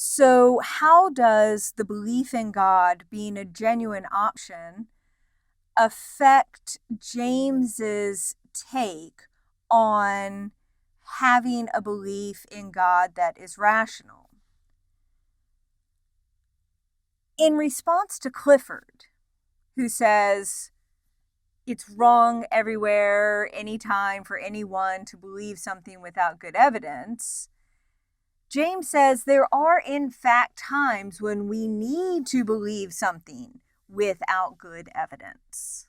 So, how does the belief in God being a genuine option affect James's take on having a belief in God that is rational? In response to Clifford, who says it's wrong everywhere, anytime, for anyone to believe something without good evidence, James says there are, in fact, times when we need to believe something without good evidence.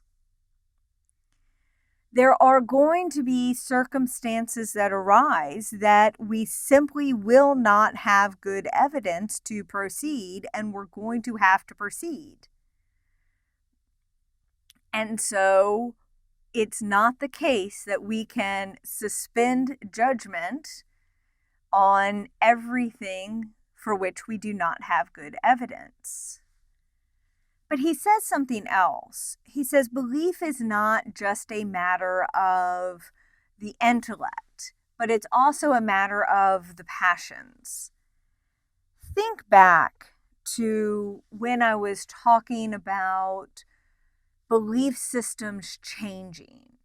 There are going to be circumstances that arise that we simply will not have good evidence to proceed, and we're going to have to proceed. And so it's not the case that we can suspend judgment on everything for which we do not have good evidence. But he says something else. He says belief is not just a matter of the intellect, but it's also a matter of the passions. Think back to when I was talking about belief systems changing.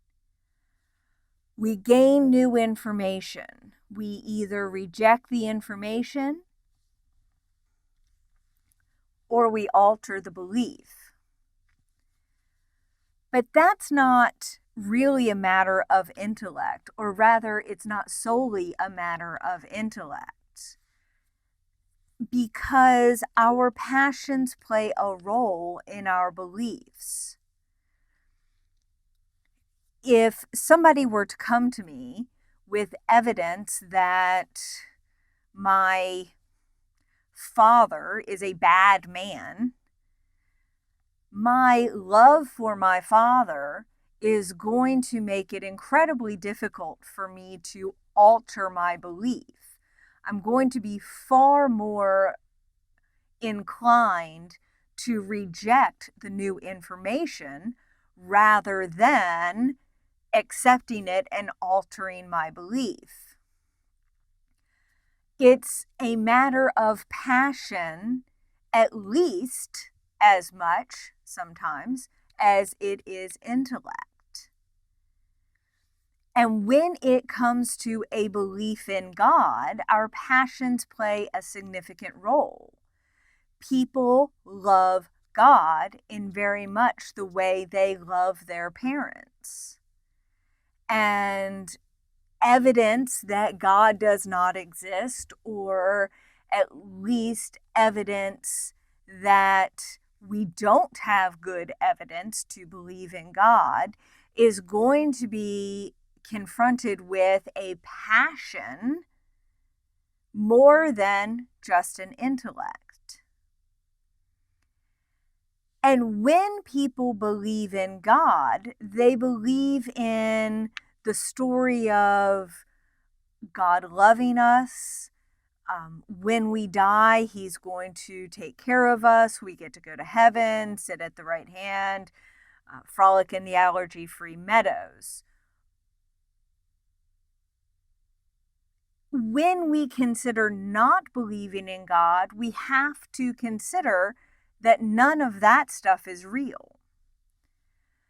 We gain new information. We either reject the information or we alter the belief. But that's not really a matter of intellect, or rather, it's not solely a matter of intellect, because our passions play a role in our beliefs. If somebody were to come to me with evidence that my father is a bad man, my love for my father is going to make it incredibly difficult for me to alter my belief. I'm going to be far more inclined to reject the new information rather than accepting it and altering my belief. It's a matter of passion, at least as much sometimes as it is intellect. And when it comes to a belief in God, our passions play a significant role. People love God in very much the way they love their parents. And evidence that God does not exist, or at least evidence that we don't have good evidence to believe in God, is going to be confronted with a passion more than just an intellect. And when people believe in God, they believe in the story of God loving us. When we die, He's going to take care of us. We get to go to heaven, sit at the right hand, frolic in the allergy-free meadows. When we consider not believing in God, we have to consider that none of that stuff is real.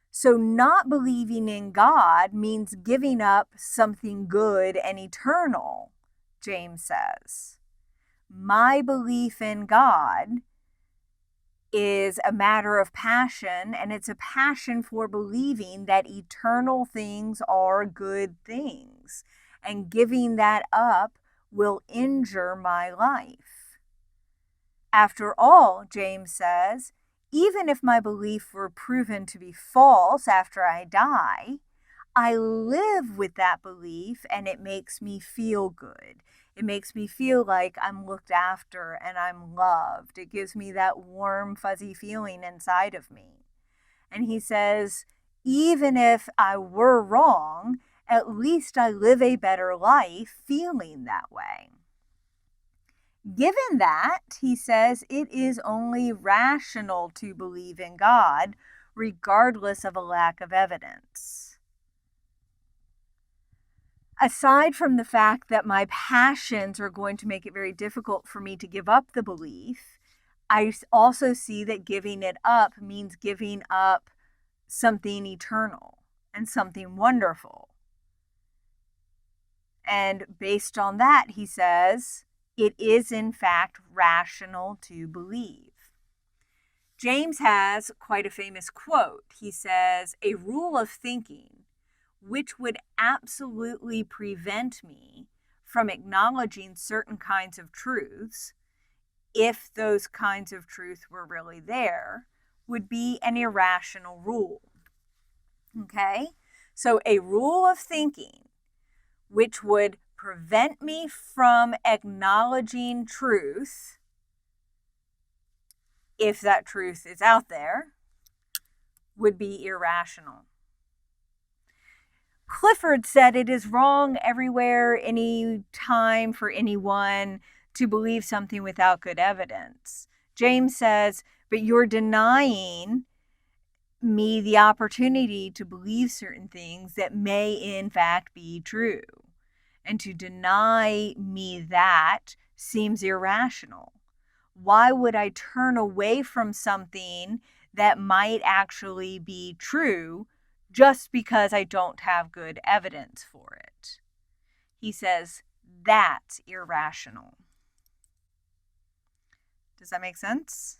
So not believing in God means giving up something good and eternal, James says. My belief in God is a matter of passion, and it's a passion for believing that eternal things are good things, and giving that up will injure my life. After all, James says, even if my belief were proven to be false after I die, I live with that belief and it makes me feel good. It makes me feel like I'm looked after and I'm loved. It gives me that warm, fuzzy feeling inside of me. And he says, even if I were wrong, at least I live a better life feeling that way. Given that, he says, it is only rational to believe in God, regardless of a lack of evidence. aside from the fact that my passions are going to make it very difficult for me to give up the belief, I also see that giving it up means giving up something eternal and something wonderful. And based on that, he says, it is in fact rational to believe. James has quite a famous quote. He says, "A rule of thinking which would absolutely prevent me from acknowledging certain kinds of truths, if those kinds of truth were really there, would be an irrational rule." Okay? So a rule of thinking which would prevent me from acknowledging truth, if that truth is out there, would be irrational. Clifford said it is wrong everywhere, any time, for anyone to believe something without good evidence. James says, but you're denying me the opportunity to believe certain things that may in fact be true. And to deny me that seems irrational. Why would I turn away from something that might actually be true just because I don't have good evidence for it? He says that's irrational. Does that make sense?